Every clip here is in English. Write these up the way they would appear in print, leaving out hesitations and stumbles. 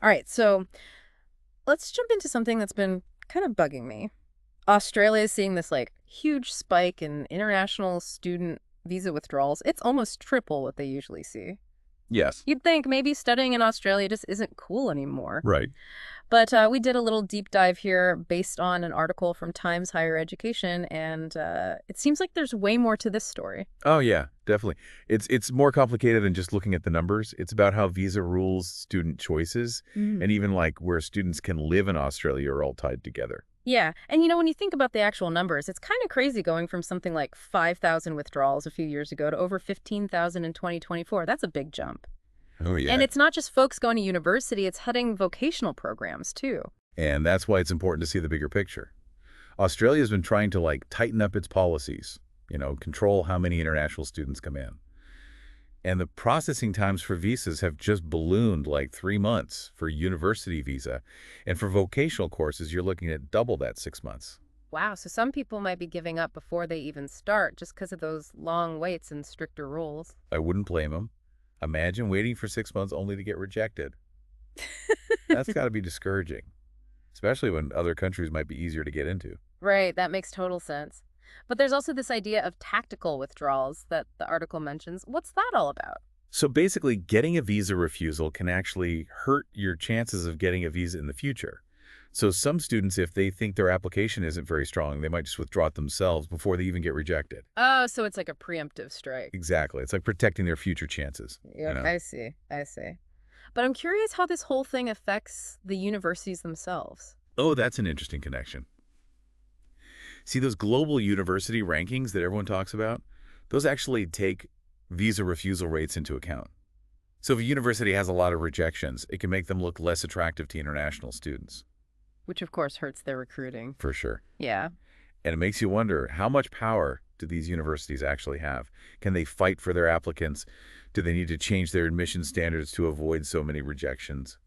All right, so let's jump into something that's been kind of bugging me. Australia is seeing this like huge spike in international student visa withdrawals. It's almost triple what they usually see. Yes. You'd think maybe studying in Australia just isn't cool anymore. Right. But we did a little deep dive here based on an article from Times Higher Education, and it seems like there's way more to this story. Oh, yeah, definitely. It's more complicated than just looking at the numbers. It's about how visa rules, student choices, and even like where students can live in Australia are all tied together. Yeah, and when you think about the actual numbers, it's kind of crazy going from something like 5,000 withdrawals a few years ago to over 15,000 in 2024. That's a big jump. Oh, And yeah. it's not just folks going to university, it's heading vocational programs too. And that's why it's important to see the bigger picture. Australia's been trying to like tighten up its policies, control how many international students come in. And the processing times for visas have just ballooned like 3 months for university visa. And for vocational courses, you're looking at double that 6 months. Wow, so some people might be giving up before they even start just because of those long waits and stricter rules. I wouldn't blame them. Imagine waiting for 6 months only to get rejected. That's got to be discouraging, especially when other countries might be easier to get into. Right, that makes total sense. But there's also this idea of tactical withdrawals that the article mentions. What's that all about? So basically, getting a visa refusal can actually hurt your chances of getting a visa in the future. So some students, if they think their application isn't very strong, they might just withdraw it themselves before they even get rejected. Oh, so it's like a preemptive strike. Exactly. It's like protecting their future chances. Yeah, I see. I see. But I'm curious how this whole thing affects the universities themselves. Oh, that's an interesting connection. See, those global university rankings that everyone talks about, those actually take visa refusal rates into account. So if a university has a lot of rejections, it can make them look less attractive to international students. Which, of course, hurts their recruiting. For sure. Yeah. And it makes you wonder, how much power do these universities actually have? Can they fight for their applicants? Do they need to change their admission standards to avoid so many rejections?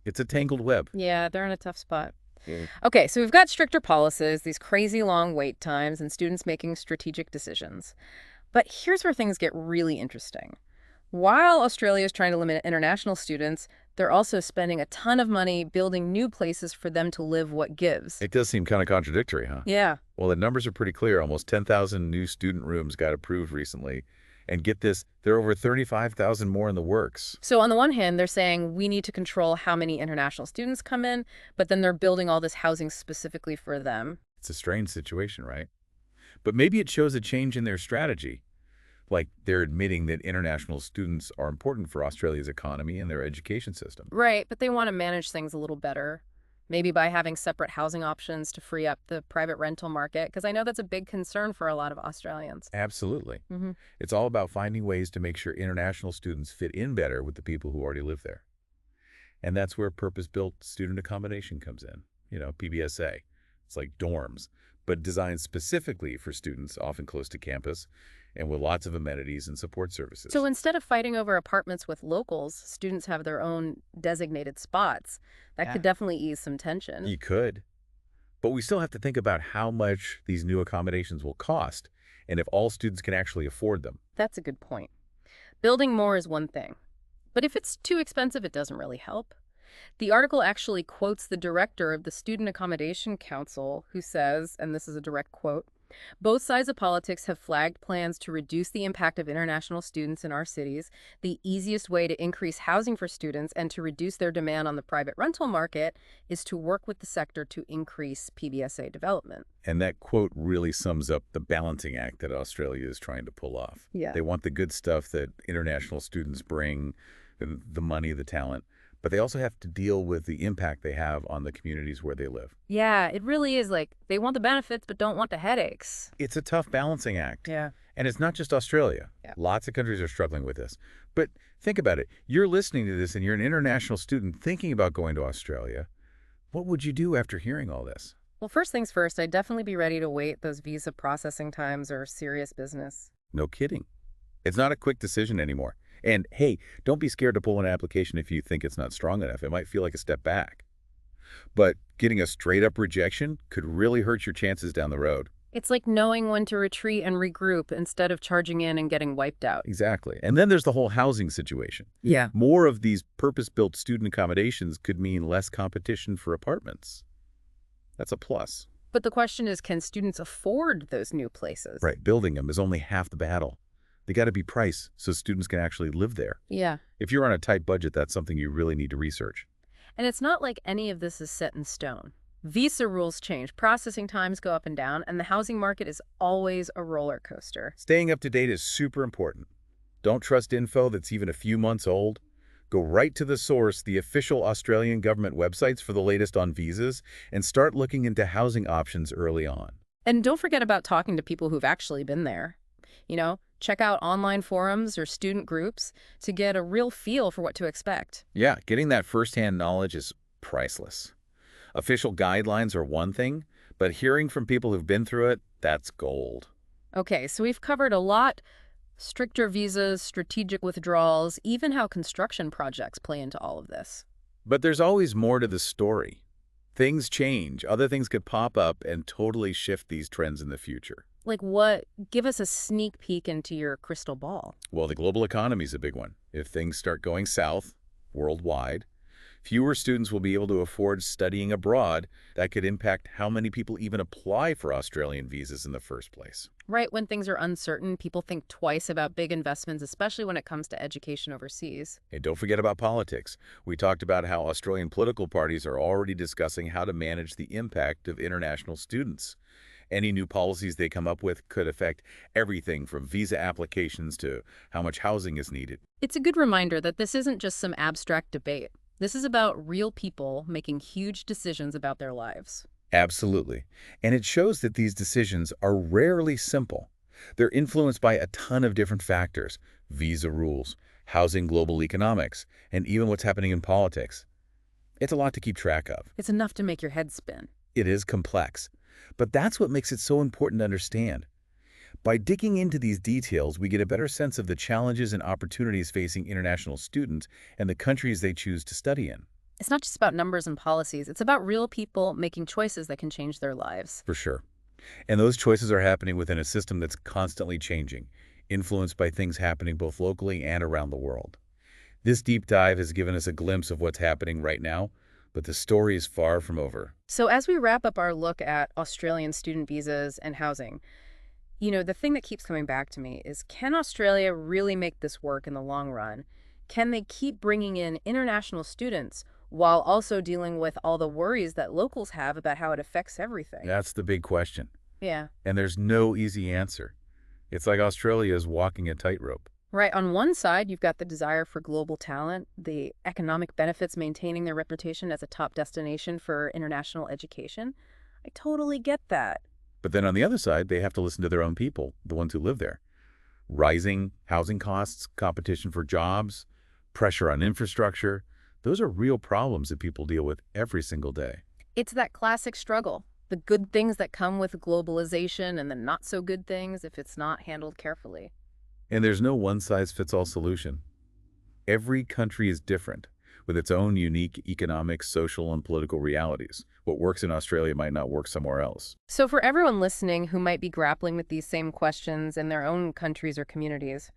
It's a tangled web. Yeah, they're in a tough spot. Mm. Okay, so we've got stricter policies, these crazy long wait times, and students making strategic decisions. But here's where things get really interesting. While Australia is trying to limit international students, they're also spending a ton of money building new places for them to live what gives. It does seem kind of contradictory, huh? Yeah. Well, the numbers are pretty clear. Almost 10,000 new student rooms got approved recently. And get this, there are over 35,000 more in the works. So on the one hand, they're saying we need to control how many international students come in, but then they're building all this housing specifically for them. It's a strange situation, right? But maybe it shows a change in their strategy. Like they're admitting that international students are important for Australia's economy and their education system. Right, but they want to manage things a little better. Maybe by having separate housing options to free up the private rental market, because I know that's a big concern for a lot of Australians. Absolutely. Hmm. It's all about finding ways to make sure international students fit in better with the people who already live there. And that's where purpose-built student accommodation comes in. PBSA. It's like dorms, but designed specifically for students, often close to campus, and with lots of amenities and support services. So instead of fighting over apartments with locals, students have their own designated spots. That could definitely ease some tension. You could. But we still have to think about how much these new accommodations will cost and if all students can actually afford them. That's a good point. Building more is one thing. But if it's too expensive, it doesn't really help. The article actually quotes the director of the Student Accommodation Council, who says, and this is a direct quote, "Both sides of politics have flagged plans to reduce the impact of international students in our cities. The easiest way to increase housing for students and to reduce their demand on the private rental market is to work with the sector to increase PBSA development." And that quote really sums up the balancing act that Australia is trying to pull off. Yeah. They want the good stuff that international students bring, the money, the talent, but they also have to deal with the impact they have on the communities where they live. Yeah, it really is like they want the benefits but don't want the headaches. It's a tough balancing act. Yeah. And it's not just Australia. Yeah. Lots of countries are struggling with this. But think about it. You're listening to this and you're an international student thinking about going to Australia. What would you do after hearing all this? Well, first things first, I'd definitely be ready to wait. Those visa processing times are serious business. No kidding. It's not a quick decision anymore. And hey, don't be scared to pull an application if you think it's not strong enough. It might feel like a step back. But getting a straight-up rejection could really hurt your chances down the road. It's like knowing when to retreat and regroup instead of charging in and getting wiped out. Exactly. And then there's the whole housing situation. Yeah. More of these purpose-built student accommodations could mean less competition for apartments. That's a plus. But the question is, can students afford those new places? Right, building them is only half the battle. They got to be priced so students can actually live there. Yeah. If you're on a tight budget, that's something you really need to research. And it's not like any of this is set in stone. Visa rules change, processing times go up and down, and the housing market is always a roller coaster. Staying up to date is super important. Don't trust info that's even a few months old. Go right to the source, the official Australian government websites for the latest on visas, and start looking into housing options early on. And don't forget about talking to people who've actually been there. Check out online forums or student groups to get a real feel for what to expect. Yeah, getting that firsthand knowledge is priceless. Official guidelines are one thing, but hearing from people who've been through it, that's gold. Okay, so we've covered a lot. Stricter visas, strategic withdrawals, even how construction projects play into all of this. But there's always more to the story. Things change, other things could pop up and totally shift these trends in the future. Like what? Give us a sneak peek into your crystal ball. Well, the global economy is a big one. If things start going south, worldwide, fewer students will be able to afford studying abroad. That could impact how many people even apply for Australian visas in the first place. Right, when things are uncertain, people think twice about big investments, especially when it comes to education overseas. And don't forget about politics. We talked about how Australian political parties are already discussing how to manage the impact of international students. Any new policies they come up with could affect everything from visa applications to how much housing is needed. It's a good reminder that this isn't just some abstract debate. This is about real people making huge decisions about their lives. Absolutely. And it shows that these decisions are rarely simple. They're influenced by a ton of different factors: visa rules, housing, global economics, and even what's happening in politics. It's a lot to keep track of. It's enough to make your head spin. It is complex. But that's what makes it so important to understand. By digging into these details, we get a better sense of the challenges and opportunities facing international students and the countries they choose to study in. It's not just about numbers and policies. It's about real people making choices that can change their lives. For sure. And those choices are happening within a system that's constantly changing, influenced by things happening both locally and around the world. This deep dive has given us a glimpse of what's happening right now, but the story is far from over. So as we wrap up our look at Australian student visas and housing, the thing that keeps coming back to me is, can Australia really make this work in the long run? Can they keep bringing in international students while also dealing with all the worries that locals have about how it affects everything? That's the big question. Yeah. And there's no easy answer. It's like Australia is walking a tightrope. Right. On one side, you've got the desire for global talent, the economic benefits maintaining their reputation as a top destination for international education. I totally get that. But then on the other side, they have to listen to their own people, the ones who live there. Rising housing costs, competition for jobs, pressure on infrastructure. Those are real problems that people deal with every single day. It's that classic struggle. The good things that come with globalization and the not so good things if it's not handled carefully. And there's no one-size-fits-all solution. Every country is different, with its own unique economic, social, and political realities. What works in Australia might not work somewhere else. So for everyone listening who might be grappling with these same questions in their own countries or communities,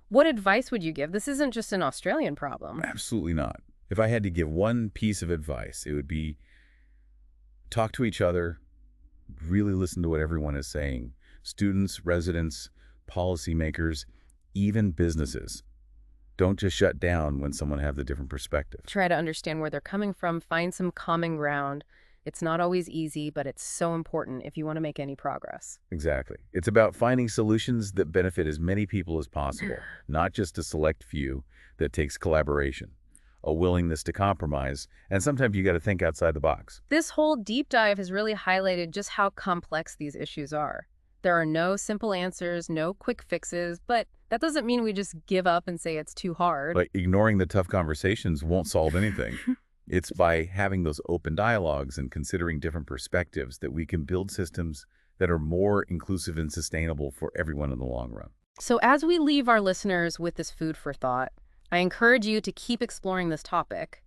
what advice would you give? This isn't just an Australian problem. Absolutely not. If I had to give one piece of advice, it would be talk to each other, really listen to what everyone is saying. Students, residents, policymakers, even businesses. Don't just shut down when someone has a different perspective. Try to understand where they're coming from, find some common ground. It's not always easy, but it's so important if you want to make any progress. Exactly. It's about finding solutions that benefit as many people as possible, not just a select few. That takes collaboration, a willingness to compromise, and sometimes you got to think outside the box. This whole deep dive has really highlighted just how complex these issues are. There are no simple answers, no quick fixes, but that doesn't mean we just give up and say it's too hard. But ignoring the tough conversations won't solve anything. It's by having those open dialogues and considering different perspectives that we can build systems that are more inclusive and sustainable for everyone in the long run. So as we leave our listeners with this food for thought, I encourage you to keep exploring this topic.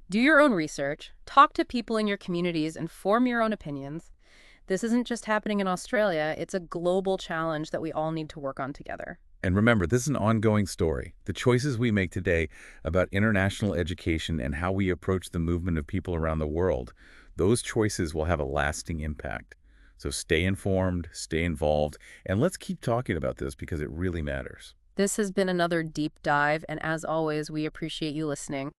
Do your own research, talk to people in your communities, and form your own opinions. This isn't just happening in Australia, it's a global challenge that we all need to work on together. And remember, this is an ongoing story. The choices we make today about international education and how we approach the movement of people around the world, those choices will have a lasting impact. So stay informed, stay involved, and let's keep talking about this because it really matters. This has been another deep dive, and as always, we appreciate you listening.